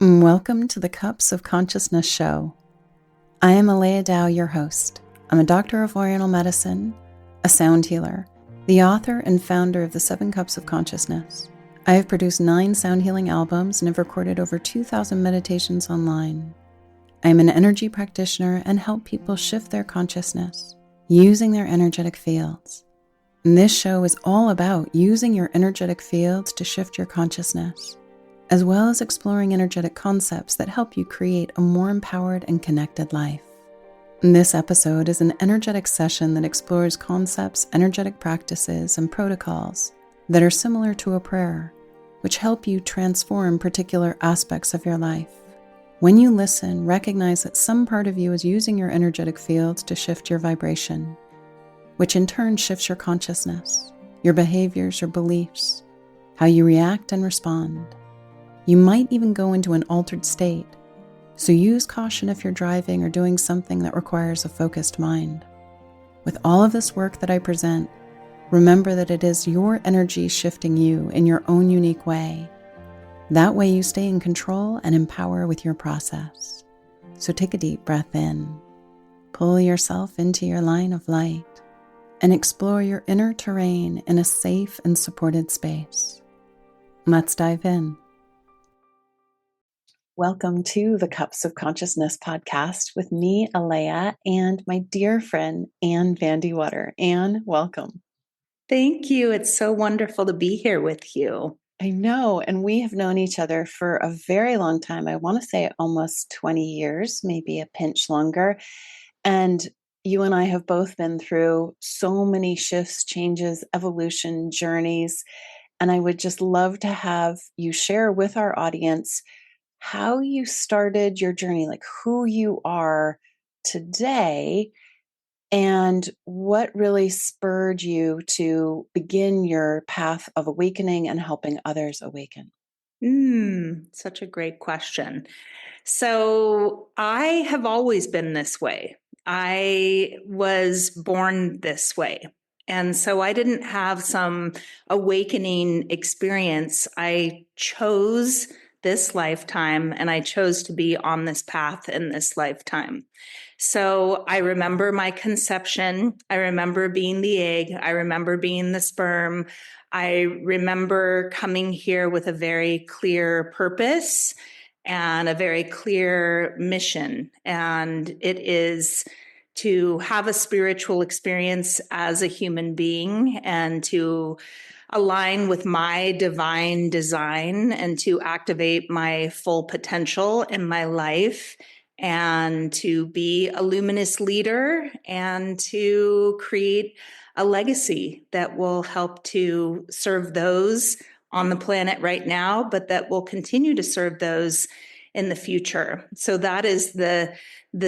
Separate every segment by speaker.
Speaker 1: Welcome to the Cups of Consciousness show. I am Aleya Dao, your host. I'm a doctor of Oriental medicine, a sound healer, the author and founder of the 7 Cups of Consciousness. I have produced 9 sound healing albums and have recorded over 2,000 meditations online. I am an energy practitioner and help people shift their consciousness using their energetic fields. And this show is all about using your energetic fields to shift your consciousness, as well as exploring energetic concepts that help you create a more empowered and connected life. This episode is an energetic session that explores concepts, energetic practices, and protocols that are similar to a prayer, which help you transform particular aspects of your life. When you listen, recognize that some part of you is using your energetic fields to shift your vibration, which in turn shifts your consciousness, your behaviors, your beliefs, how you react and respond. You might even go into an altered state, so use caution if you're driving or doing something that requires a focused mind. With all of this work that I present, remember that it is your energy shifting you in your own unique way. That way you stay in control and empower with your process. So take a deep breath in, pull yourself into your line of light, and explore your inner terrain in a safe and supported space. Let's dive in. Welcome to the Cups of Consciousness podcast with me, Aleya, and my dear friend, Anne Vandewater. Anne, welcome.
Speaker 2: Thank you. It's so wonderful to be here with you.
Speaker 1: I know, and we have known each other for a very long time. I want to say almost 20 years, maybe a pinch longer. And you and I have both been through so many shifts, changes, evolution, journeys. And I would just love to have you share with our audience how you started your journey, like who you are today, and what really spurred you to begin your path of awakening and helping others awaken.
Speaker 2: Such a great question. So I have always been this way. I was born this way. And so I didn't have some awakening experience. I chose this lifetime and I chose to be on this path in this lifetime. So I remember my conception. I remember being the egg. I remember being the sperm. I remember coming here with a very clear purpose and a very clear mission. And it is to have a spiritual experience as a human being and to align with my divine design and to activate my full potential in my life and to be a luminous leader and to create a legacy that will help to serve those on the planet right now, but that will continue to serve those in the future. So that is the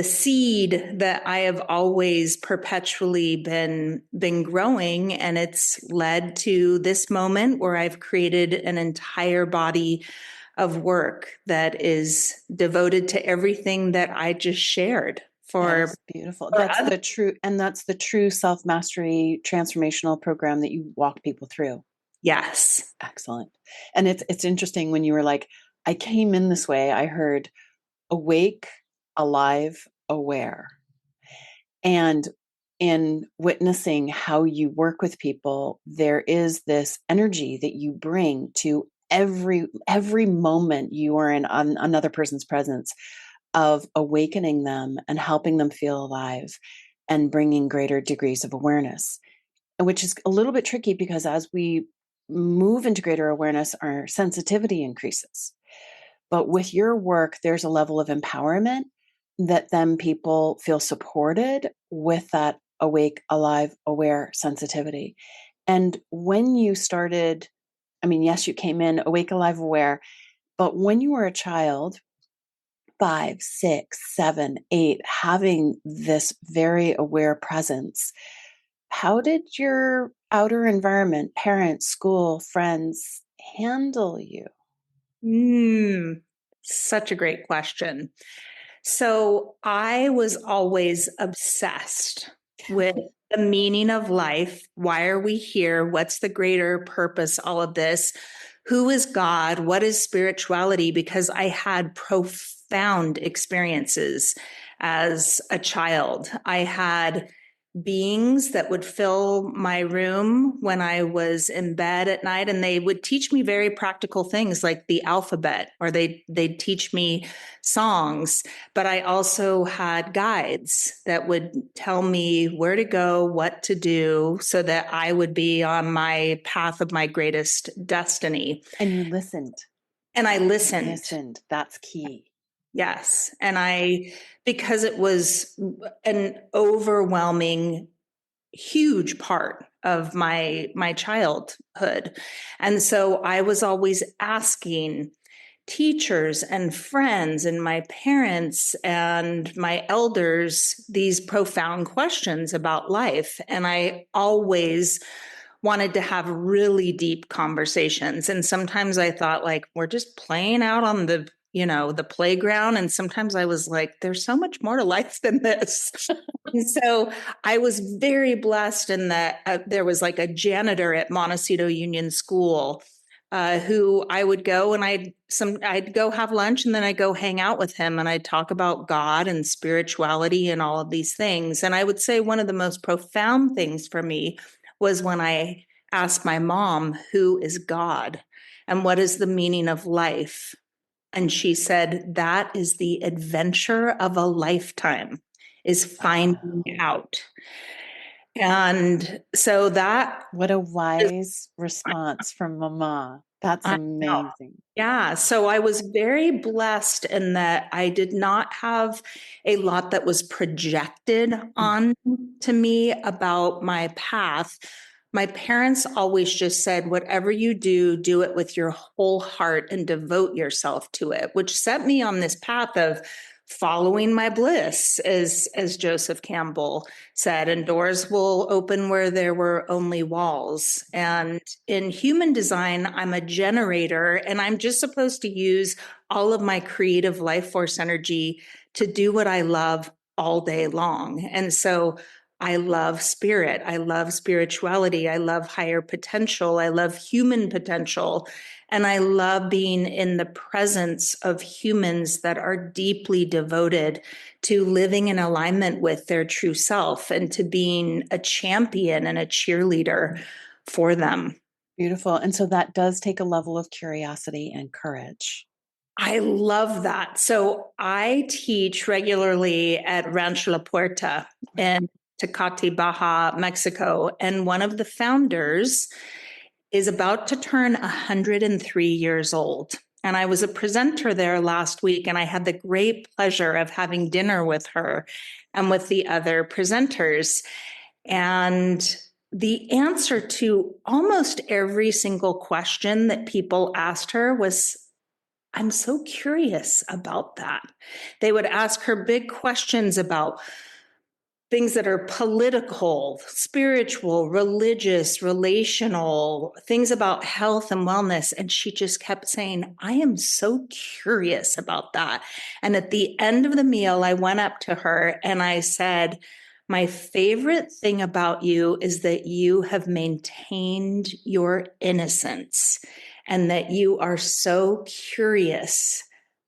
Speaker 2: seed that I have always perpetually been growing, and it's led to this moment where I've created an entire body of work that is devoted to everything that I just shared.
Speaker 1: That's beautiful. That's the true self-mastery transformational program that you walk people through.
Speaker 2: Yes.
Speaker 1: Excellent. And it's interesting when you were like, I came in this way, I heard awake, alive, aware. And in witnessing how you work with people, there is this energy that you bring to every moment you are in another person's presence of awakening them and helping them feel alive and bringing greater degrees of awareness, which is a little bit tricky because as we move into greater awareness, our sensitivity increases. But with your work, there's a level of empowerment that then people feel supported with that awake, alive, aware sensitivity. And when you started, I mean, yes, you came in awake, alive, aware, but when you were a child, 5, 6, 7, 8, having this very aware presence, how did your outer environment, parents, school, friends handle you?
Speaker 2: Such a great question. So I was always obsessed with the meaning of life. Why are we here? What's the greater purpose? All of this. who is God? What is spirituality? Because I had profound experiences as a child. I had beings that would fill my room when I was in bed at night, and they would teach me very practical things like the alphabet, or they'd teach me songs. But I also had guides that would tell me where to go, what to do, so that I would be on my path of my greatest destiny.
Speaker 1: And you listened.
Speaker 2: And I listened.
Speaker 1: Listened. That's key.
Speaker 2: Yes. And because it was an overwhelming, huge part of my childhood. And so I was always asking teachers and friends and my parents and my elders these profound questions about life. And I always wanted to have really deep conversations. And sometimes I thought, like, we're just playing out on the playground. And sometimes I was like, there's so much more to life than this. And so I was very blessed in that there was like a janitor at Montecito Union School who I would go and I'd go have lunch, and then I'd go hang out with him, and I'd talk about God and spirituality and all of these things. And I would say one of the most profound things for me was when I asked my mom, who is God and what is the meaning of life? And she said, that is the adventure of a lifetime, is finding out. And so
Speaker 1: what a wise response from Mama. That's amazing.
Speaker 2: Yeah. So I was very blessed in that I did not have a lot that was projected on to me about my path. My parents always just said, whatever you do, do it with your whole heart and devote yourself to it, which set me on this path of following my bliss, as Joseph Campbell said, and doors will open where there were only walls. And in human design, I'm a generator, and I'm just supposed to use all of my creative life force energy to do what I love all day long. And so I love spirit. I love spirituality. I love higher potential. I love human potential. And I love being in the presence of humans that are deeply devoted to living in alignment with their true self and to being a champion and a cheerleader for them.
Speaker 1: Beautiful. And so that does take a level of curiosity and courage.
Speaker 2: I love that. So I teach regularly at Rancho La Puerta in Tecate, Baja, Mexico. And one of the founders is about to turn 103 years old. And I was a presenter there last week, and I had the great pleasure of having dinner with her and with the other presenters. And the answer to almost every single question that people asked her was, I'm so curious about that. They would ask her big questions about things that are political, spiritual, religious, relational, things about health and wellness. And she just kept saying, I am so curious about that. And at the end of the meal, I went up to her and I said, my favorite thing about you is that you have maintained your innocence and that you are so curious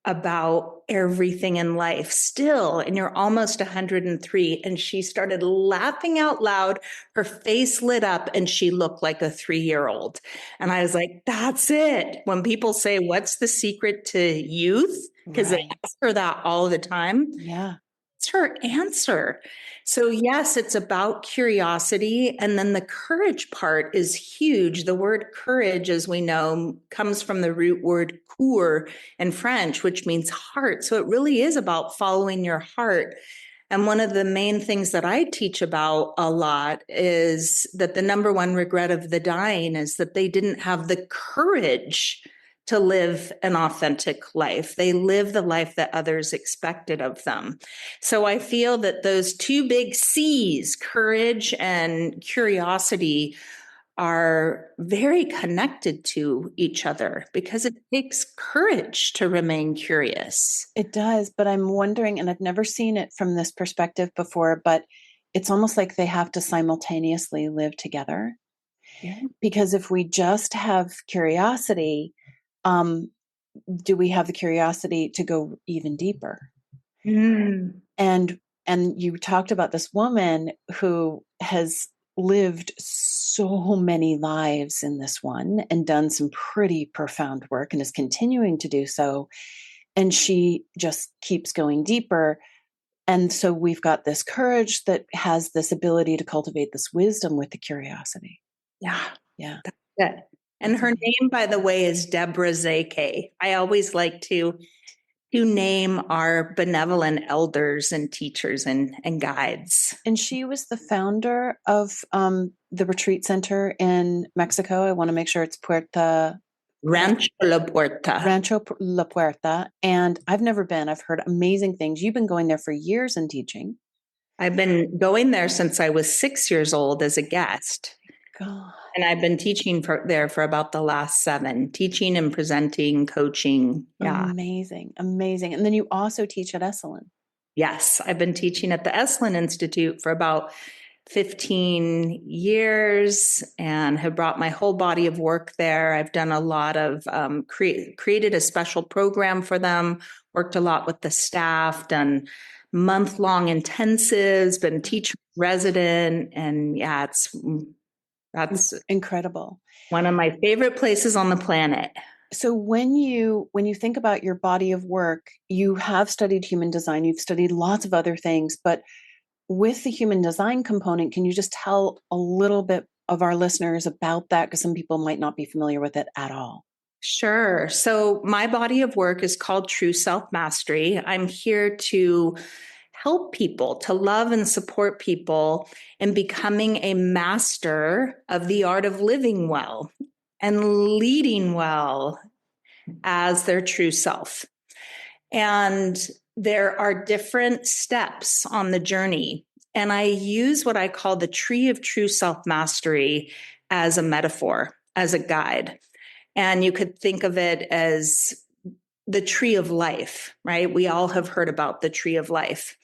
Speaker 2: about everything in life still, and you're almost 103. And she started laughing out loud. Her face lit up and she looked like a 3-year-old. And I was like, that's it. When people say, what's the secret to youth? Because they ask her that all the time.
Speaker 1: Yeah.
Speaker 2: It's her answer. So yes, it's about curiosity. And then the courage part is huge. The word courage, as we know, comes from the root word coeur in French, which means heart. So it really is about following your heart. And one of the main things that I teach about a lot is that the number one regret of the dying is that they didn't have the courage to live an authentic life. They live the life that others expected of them. So I feel that those two big C's, courage and curiosity, are very connected to each other because it takes courage to remain curious.
Speaker 1: It does, but I'm wondering, and I've never seen it from this perspective before, but it's almost like they have to simultaneously live together. Yeah. Because if we just have curiosity, um, do we have the curiosity to go even deeper?
Speaker 2: Mm.
Speaker 1: And you talked about this woman who has lived so many lives in this one and done some pretty profound work and is continuing to do so. And she just keeps going deeper. And so we've got this courage that has this ability to cultivate this wisdom with the curiosity.
Speaker 2: Yeah,
Speaker 1: Yeah.
Speaker 2: that's it. And
Speaker 1: That's
Speaker 2: her
Speaker 1: amazing.
Speaker 2: name, by the way, is Deborah Zake. I always like to name our benevolent elders and teachers and guides.
Speaker 1: And she was the founder of the retreat center in Mexico. I want to make sure it's
Speaker 2: Rancho La Puerta.
Speaker 1: Rancho La Puerta. And I've never been. I've heard amazing things. You've been going there for years and teaching.
Speaker 2: I've been going there since I was 6 years old as a guest.
Speaker 1: God.
Speaker 2: And I've been teaching there for about the last 7, teaching and presenting, coaching. Yeah.
Speaker 1: Amazing. Amazing. And then you also teach at Esalen.
Speaker 2: Yes, I've been teaching at the Esalen Institute for about 15 years and have brought my whole body of work there. I've done a lot of created a special program for them, worked a lot with the staff, done month-long intensives, been teacher resident, and yeah, that's
Speaker 1: Incredible.
Speaker 2: one of my favorite places on the planet.
Speaker 1: So when you think about your body of work, you have studied human design, you've studied lots of other things, but with the human design component, can you just tell a little bit of our listeners about that? Because some people might not be familiar with it at all.
Speaker 2: Sure. So my body of work is called True Self Mastery. I'm here to help people, to love and support people in becoming a master of the art of living well and leading well as their true self. And there are different steps on the journey. And I use what I call the tree of true self mastery as a metaphor, as a guide. And you could think of it as the tree of life, right? We all have heard about the tree of life.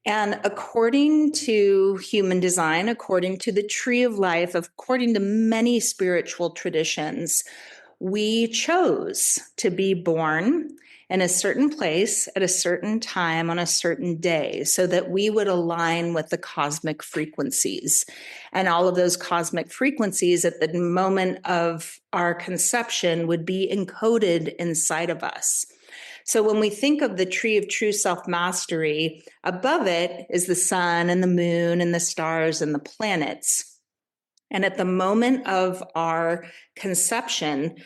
Speaker 2: And according to human design, according to the tree of life, according to many spiritual traditions, we chose to be born in a certain place at a certain time on a certain day so that we would align with the cosmic frequencies. And all of those cosmic frequencies at the moment of our conception would be encoded inside of us. So when we think of the tree of true self mastery, above it is the sun and the moon and the stars and the planets. And at the moment of our conception,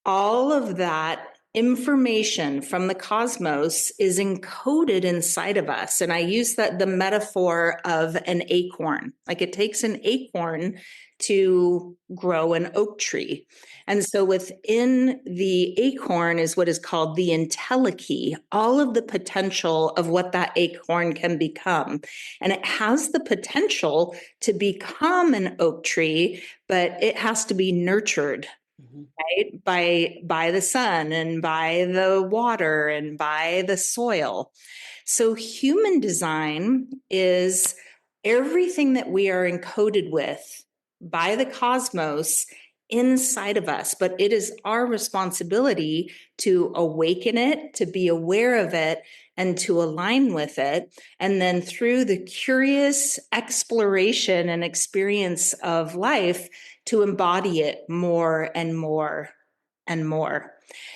Speaker 2: all of that information from the cosmos is encoded inside of us. And I use the metaphor of an acorn. Like it takes an acorn to grow an oak tree. And so within the acorn is what is called the entelechy, all of the potential of what that acorn can become. And it has the potential to become an oak tree, but it has to be nurtured, right, by the sun and by the water and by the soil. So human design is everything that we are encoded with by the cosmos inside of us, but it is our responsibility to awaken it, to be aware of it, and to align with it. And then through the curious exploration and experience of life, to embody it more and more and more.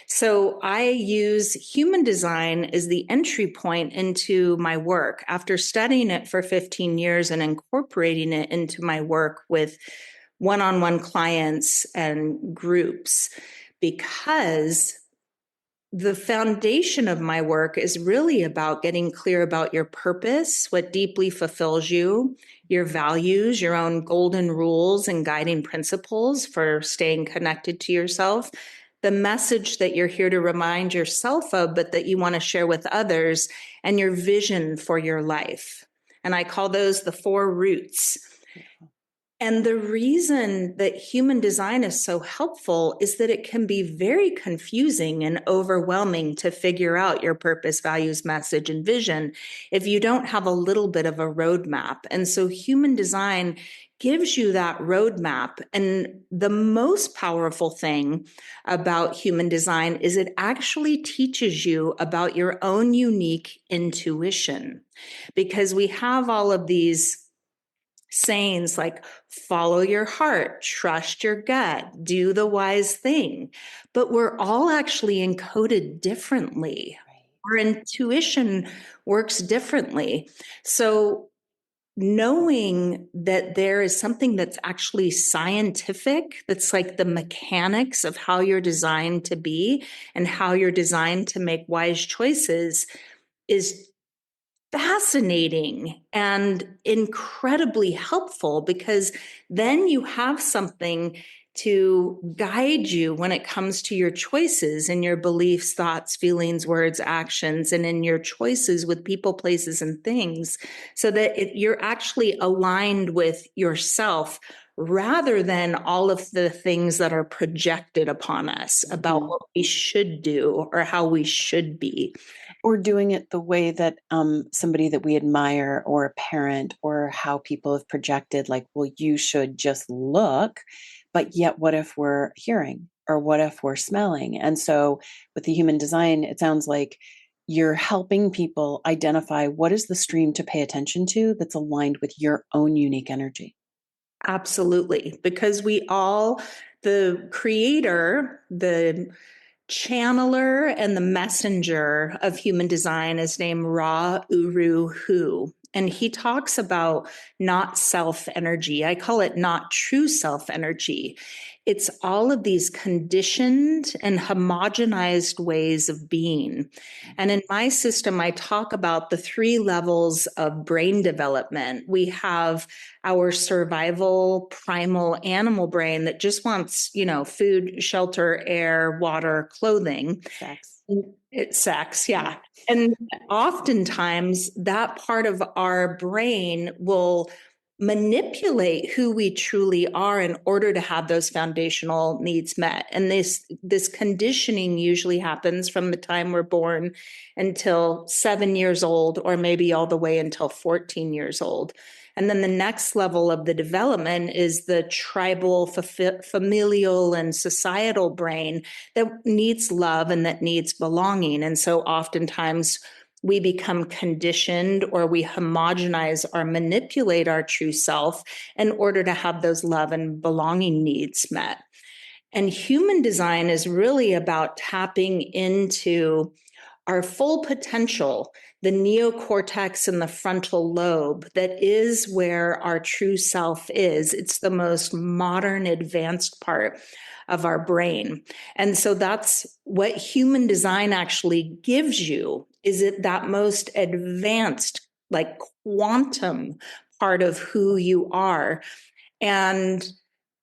Speaker 2: So I use human design as the entry point into my work. After studying it for 15 years and incorporating it into my work with one-on-one clients and groups, because the foundation of my work is really about getting clear about your purpose, what deeply fulfills you, your values, your own golden rules and guiding principles for staying connected to yourself, the message that you're here to remind yourself of, but that you want to share with others, and your vision for your life. And I call those the 4 roots. And the reason that human design is so helpful is that it can be very confusing and overwhelming to figure out your purpose, values, message, and vision if you don't have a little bit of a roadmap. And so human design gives you that roadmap. And the most powerful thing about human design is it actually teaches you about your own unique intuition, because we have all of these sayings like follow your heart, trust your gut, do the wise thing. But we're all actually encoded differently. Our intuition works differently. So knowing that there is something that's actually scientific, that's like the mechanics of how you're designed to be and how you're designed to make wise choices, is fascinating and incredibly helpful, because then you have something to guide you when it comes to your choices and your beliefs, thoughts, feelings, words, actions, and in your choices with people, places, and things, so that you're actually aligned with yourself rather than all of the things that are projected upon us about what we should do or how we should be.
Speaker 1: Or doing it the way that somebody that we admire, or a parent, or how people have projected, like, well, you should just look. But yet, what if we're hearing, or what if we're smelling? And so with the human design, it sounds like you're helping people identify what is the stream to pay attention to that's aligned with your own unique energy.
Speaker 2: Absolutely. Because we all, the creator, the channeler, and the messenger of human design is named Ra Uru Hu. And he talks about not self energy. I call it not true self energy. It's all of these conditioned and homogenized ways of being. And in my system, I talk about the 3 levels of brain development. We have our survival primal animal brain that just wants, food, shelter, air, water, clothing.
Speaker 1: Sex.
Speaker 2: It's sex, yeah. And oftentimes that part of our brain will manipulate who we truly are in order to have those foundational needs met. And this conditioning usually happens from the time we're born until 7 years old, or maybe all the way until 14 years old. And then the next level of the development is the tribal, familial, and societal brain that needs love and that needs belonging. And so oftentimes we become conditioned, or we homogenize or manipulate our true self in order to have those love and belonging needs met. And human design is really about tapping into our full potential, the neocortex and the frontal lobe, that is where our true self is. It's the most modern, advanced part of our brain. And so that's what human design actually gives you, is it that most advanced, like quantum part of who you are, and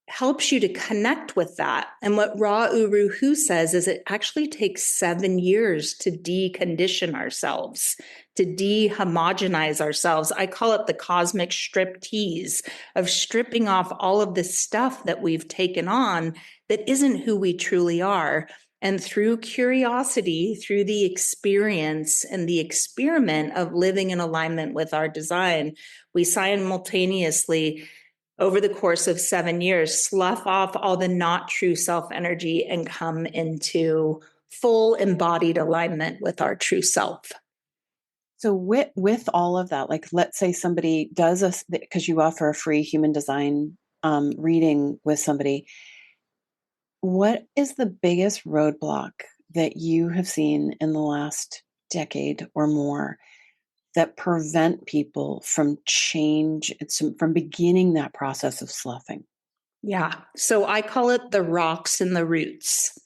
Speaker 2: helps you to connect with that. And what Ra Uru Hu says is it actually takes 7 years to decondition ourselves, to dehomogenize ourselves. I call it the cosmic strip tease of stripping off all of this stuff that we've taken on that isn't who we truly are. And through curiosity, through the experience and the experiment of living in alignment with our design, we simultaneously, over the course of 7 years, slough off all the not true self energy and come into full embodied alignment with our true self.
Speaker 1: So with all of that, like, let's say somebody does because you offer a free human design reading with somebody, what is the biggest roadblock that you have seen in the last decade or more that prevent people from from beginning that process of sloughing?
Speaker 2: Yeah. So I call it the rocks and the roots.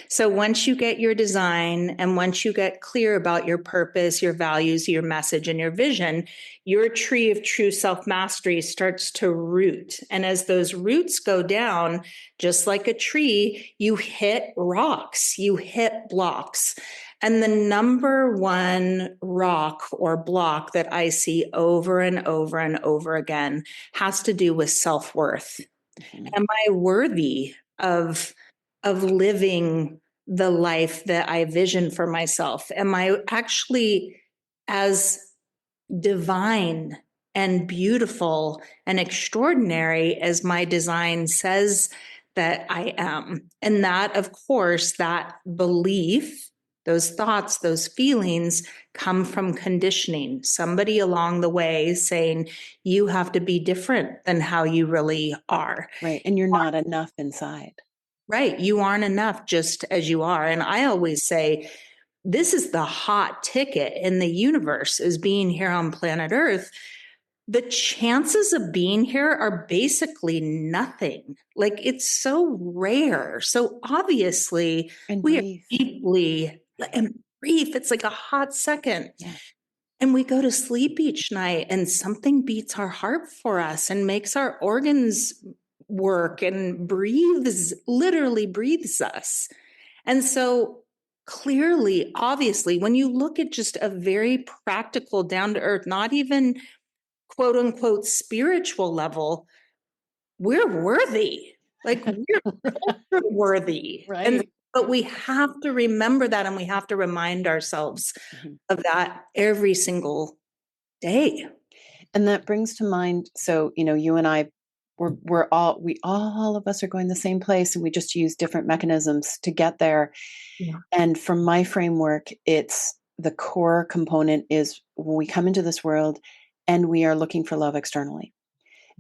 Speaker 2: So once you get your design and once you get clear about your purpose, your values, your message, and your vision, your tree of true self mastery starts to root. And as those roots go down, just like a tree, you hit rocks, you hit blocks. And the number one rock or block that I see over and over and over again has to do with self-worth.
Speaker 1: Mhm.
Speaker 2: Am I worthy of living the life that I vision for myself? Am I actually as divine and beautiful and extraordinary as my design says that I am? And that, of course, that belief, those thoughts, those feelings come from conditioning. Somebody along the way saying, you have to be different than how you really are.
Speaker 1: Right. And you're not enough inside.
Speaker 2: Right. You aren't enough just as you are. And I always say, this is the hot ticket in the universe, is being here on planet Earth. The chances of being here are basically nothing. Like, it's so rare. So obviously
Speaker 1: And
Speaker 2: we are
Speaker 1: breathe.
Speaker 2: deeply, and brief. It's like a hot second.
Speaker 1: Yeah.
Speaker 2: And we go to sleep each night and something beats our heart for us and makes our organs work and breathes, literally breathes us. And so clearly, obviously, when you look at just a very practical, down to earth, not even quote unquote spiritual level, we're worthy. Like, we're ultra worthy. And
Speaker 1: Right.
Speaker 2: but we have to remember that, and we have to remind ourselves
Speaker 1: Mhm.
Speaker 2: of that every single day.
Speaker 1: And that brings to mind, so, you and I, all of us are going the same place, and we just use different mechanisms to get there.
Speaker 2: Yeah.
Speaker 1: And from my framework, it's the core component is when we come into this world and we are looking for love externally.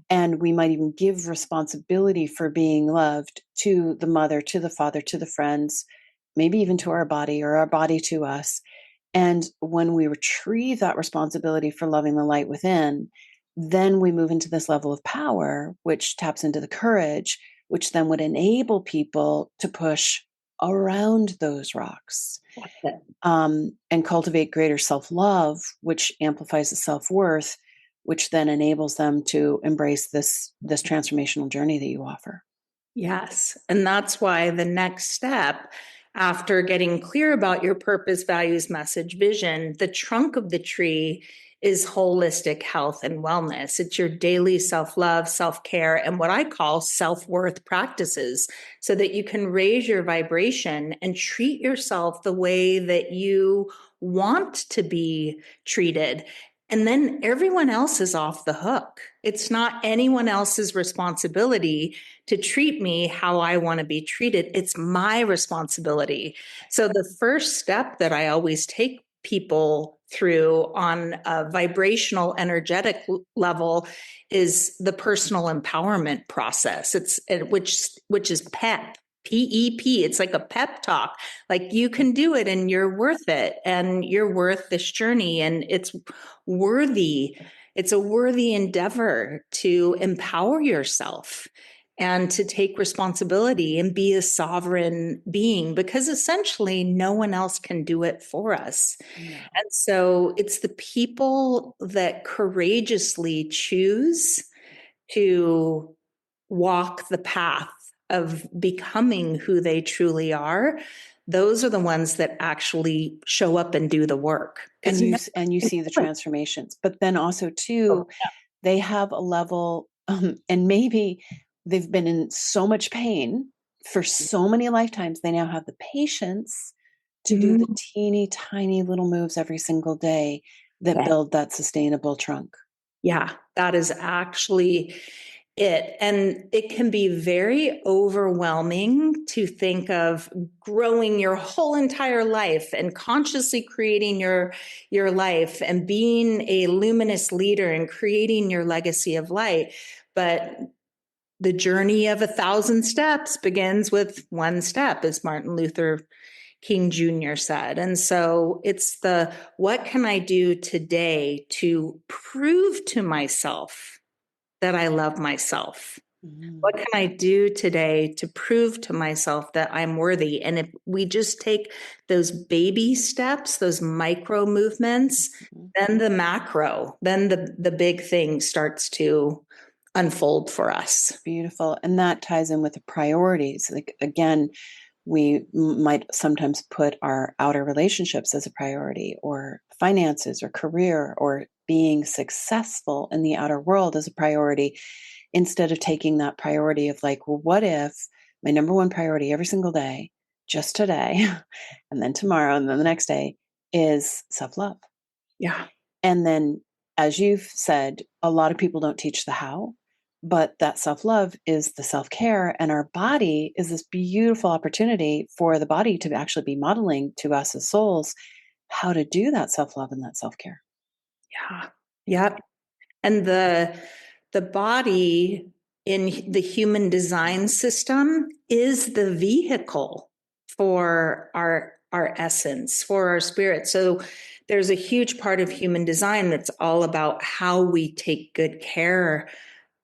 Speaker 1: And we might even give responsibility for being loved to the mother, to the father, to the friends, maybe even to our body or our body to us. And when we retrieve that responsibility for loving the light within, then we move into this level of power, which taps into the courage, which then would enable people to push around those rocks, and cultivate greater self-love, which amplifies the self-worth, which then enables them to embrace this transformational journey that you offer.
Speaker 2: Yes. And that's why the next step, after getting clear about your purpose, values, message, vision, the trunk of the tree is holistic health and wellness. It's your daily self love, self care, and what I call self worth practices, so that you can raise your vibration and treat yourself the way that you want to be treated. And then everyone else is off the hook. It's not anyone else's responsibility to treat me how I want to be treated. It's my responsibility. So the first step that I always take people through on a vibrational energetic level is the personal empowerment process. Which is PEP. It's like a pep talk. Like, you can do it and you're worth it and you're worth this journey, and it's worthy. It's a worthy endeavor to empower yourself and to take responsibility and be a sovereign being, because essentially no one else can do it for us.
Speaker 1: No.
Speaker 2: And so it's the people that courageously choose to walk the path of becoming who they truly are. Those are the ones that actually show up and do the work.
Speaker 1: And
Speaker 2: Because
Speaker 1: you see the transformations, but then also too, they have a level, and maybe they've been in so much pain for so many lifetimes, they now have the patience to do the teeny tiny little moves every single day that build that sustainable trunk.
Speaker 2: Yeah, that is actually it. And it can be very overwhelming to think of growing your whole entire life and consciously creating your life and being a luminous leader and creating your legacy of light. But the journey of 1,000 steps begins with one step, as Martin Luther King Jr. said. And so it's the, what can I do today to prove to myself that I love myself? What can I do today to prove to myself that I'm worthy? And if we just take those baby steps, those micro movements, then the macro, then the big thing starts to unfold for us.
Speaker 1: Beautiful. And that ties in with the priorities. Like, again, We might sometimes put our outer relationships as a priority, or finances, or career, or being successful in the outer world as a priority, instead of taking that priority of like, well, what if my number one priority every single day, just today, and then tomorrow, and then the next day, is self-love?
Speaker 2: Yeah.
Speaker 1: And then, as you've said, a lot of people don't teach the how, but that self-love is the self-care, and our body is this beautiful opportunity for the body to actually be modeling to us as souls how to do that self-love and that self-care.
Speaker 2: Yeah. Yep. And the body in the human design system is the vehicle for our essence, for our spirit. So there's a huge part of human design that's all about how we take good care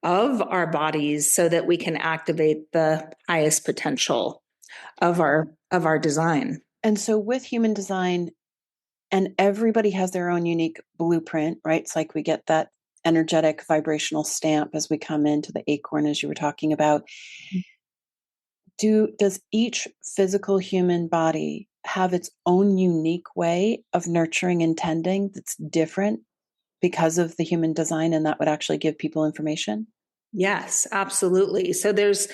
Speaker 2: of our bodies so that we can activate the highest potential of our design.
Speaker 1: And so with human design, and everybody has their own unique blueprint, right? It's like we get that energetic vibrational stamp as we come into the acorn, as you were talking about. Does each physical human body have its own unique way of nurturing and tending that's different because of the human design, and that would actually give people information?
Speaker 2: Yes, absolutely. So there's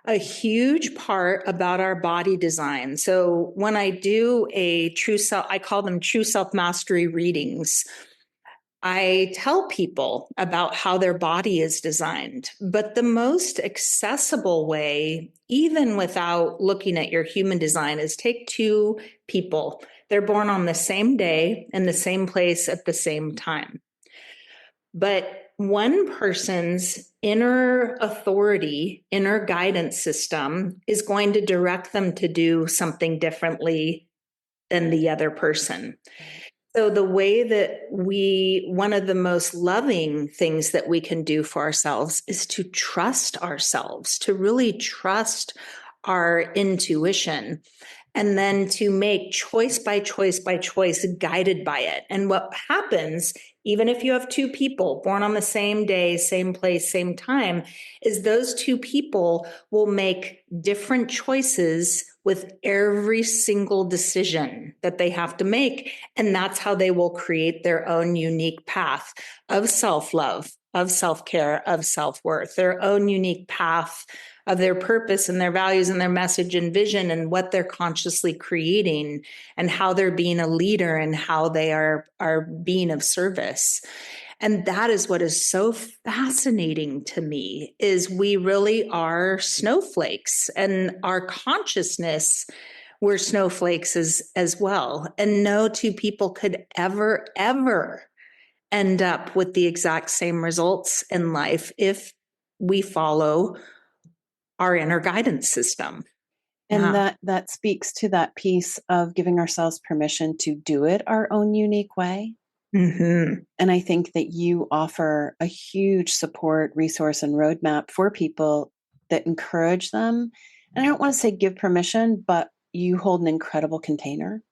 Speaker 2: a huge part about our body design. So when I do a true self, I call them true self mastery readings. I tell people about how their body is designed, but the most accessible way, even without looking at your human design, is take two people. They're born on the same day in the same place at the same time. But one person's inner authority, inner guidance system is going to direct them to do something differently than the other person. So, the way that one of the most loving things that we can do for ourselves is to trust ourselves, to really trust our intuition, and then to make choice by choice by choice guided by it. And what happens, even if you have two people born on the same day, same place, same time, is those two people will make different choices with every single decision that they have to make. And that's how they will create their own unique path of self-love, of self-care, of self-worth, their own unique path of their purpose and their values and their message and vision and what they're consciously creating and how they're being a leader and how they are being of service. And that is what is so fascinating to me, is we really are snowflakes, and our consciousness, we're snowflakes as well. And no two people could ever end up with the exact same results in life if we follow our inner guidance system.
Speaker 1: And that speaks to that piece of giving ourselves permission to do it our own unique way.
Speaker 2: Mm-hmm.
Speaker 1: And I think that you offer a huge support, resource, and roadmap for people that encourage them. And I don't want to say give permission, but you hold an incredible container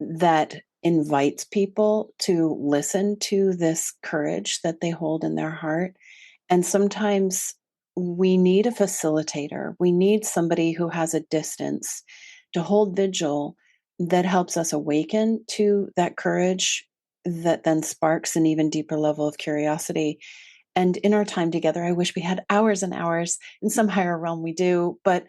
Speaker 1: that invites people to listen to this courage that they hold in their heart. And sometimes we need a facilitator. We need somebody who has a distance to hold vigil that helps us awaken to that courage that then sparks an even deeper level of curiosity. And in our time together, I wish we had hours and hours. In some higher realm, we do. But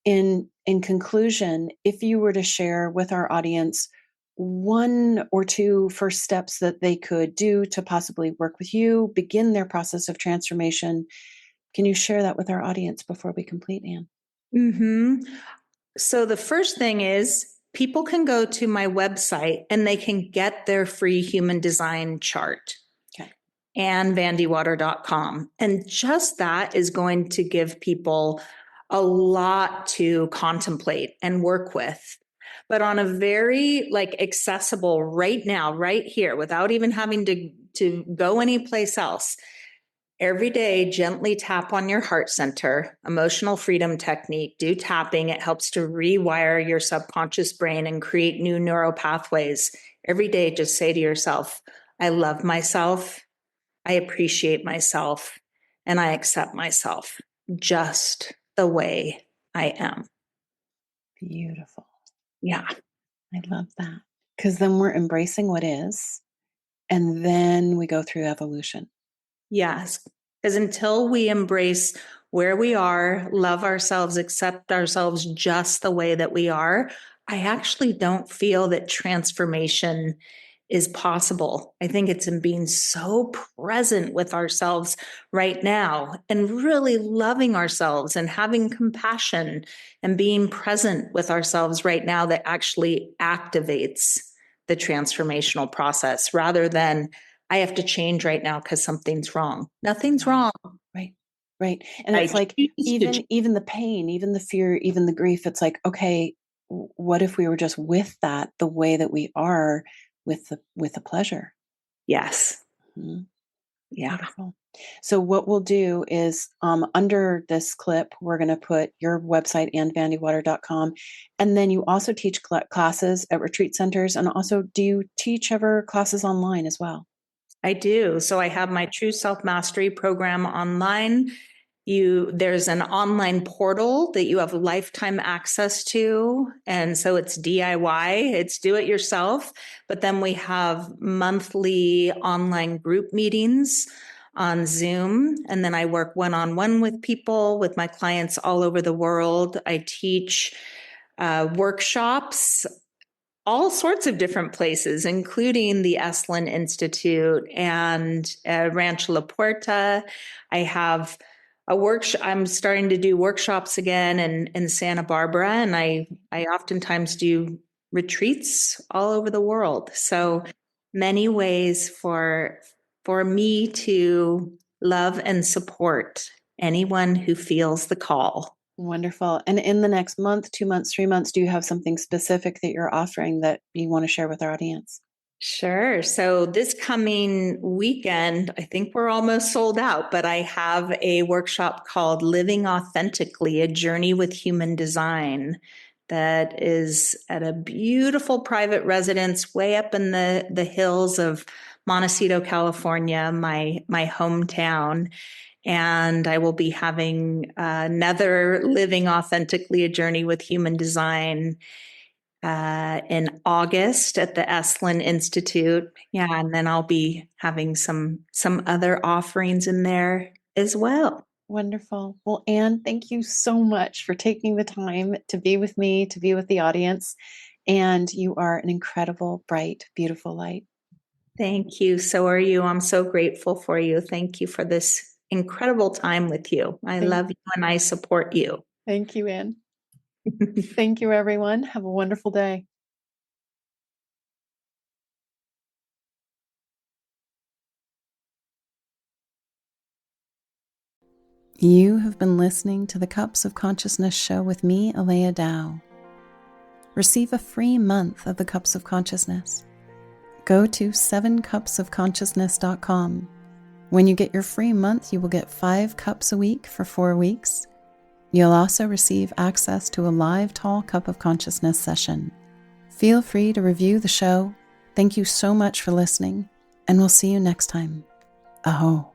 Speaker 1: in conclusion, if you were to share with our audience one or two first steps that they could do to possibly work with you, begin their process of transformation, can you share that with our audience before we complete, Anne?
Speaker 2: Mm-hmm. So the first thing is, people can go to my website and they can get their free human design chart.
Speaker 1: Okay.
Speaker 2: AnneVanDewater.com. And just that is going to give people a lot to contemplate and work with. But on a very accessible right now, right here, without even having to go anyplace else, every day, gently tap on your heart center, emotional freedom technique, do tapping. It helps to rewire your subconscious brain and create new neural pathways. Every day, just say to yourself, I love myself, I appreciate myself, and I accept myself just the way I am.
Speaker 1: Beautiful.
Speaker 2: Yeah.
Speaker 1: I love that. Because then we're embracing what is, and then we go through evolution.
Speaker 2: Yes. Because until we embrace where we are, love ourselves, accept ourselves just the way that we are, I actually don't feel that transformation is possible. I think it's in being so present with ourselves right now and really loving ourselves and having compassion and being present with ourselves right now that actually activates the transformational process rather than I have to change right now because something's wrong. Nothing's wrong.
Speaker 1: Right. Right. And
Speaker 2: I
Speaker 1: it's like
Speaker 2: choose to change.
Speaker 1: even the pain, even the fear, even the grief, it's like, okay, what if we were just with that the way that we are with the pleasure?
Speaker 2: Yes.
Speaker 1: Mhm.
Speaker 2: Yeah.
Speaker 1: Beautiful. So what we'll do is under this clip, we're going to put your website and vandywater.com. And then you also teach classes at retreat centers. And also, do you teach ever classes online as well?
Speaker 2: I do. So I have my True Self Mastery program online. There's an online portal that you have lifetime access to. And so it's DIY, it's do it yourself. But then we have monthly online group meetings on Zoom. And then I work one-on-one with people, with my clients all over the world. I teach workshops all sorts of different places, including the Esalen Institute and Rancho La Puerta. I have a workshop. I'm starting to do workshops again in Santa Barbara, and I oftentimes do retreats all over the world. So many ways for me to love and support anyone who feels the call.
Speaker 1: Wonderful. And in the next month, 2 months, 3 months, do you have something specific that you're offering that you want to share with our audience?
Speaker 2: Sure. So this coming weekend, I think we're almost sold out, but I have a workshop called Living Authentically, a Journey with Human Design that is at a beautiful private residence way up in the hills of Montecito, California, my hometown. And I will be having another Living Authentically, a Journey with Human Design in August at the Esalen Institute. Yeah, and then I'll be having some other offerings in there as well.
Speaker 1: Wonderful. Well, Anne, thank you so much for taking the time to be with me, to be with the audience. And you are an incredible, bright, beautiful light.
Speaker 2: Thank you. So are you. I'm so grateful for you. Thank you for this incredible time with you. I love you and I support you.
Speaker 1: Thank you, Anne. Thank you, everyone. Have a wonderful day. You have been listening to the Cups of Consciousness show with me, Aleya Dao. Receive a free month of the Cups of Consciousness. Go to 7cupsofconsciousness.com. When you get your free month, you will get 5 cups a week for 4 weeks. You'll also receive access to a live Tall Cup of Consciousness session. Feel free to review the show. Thank you so much for listening, and we'll see you next time. Aho.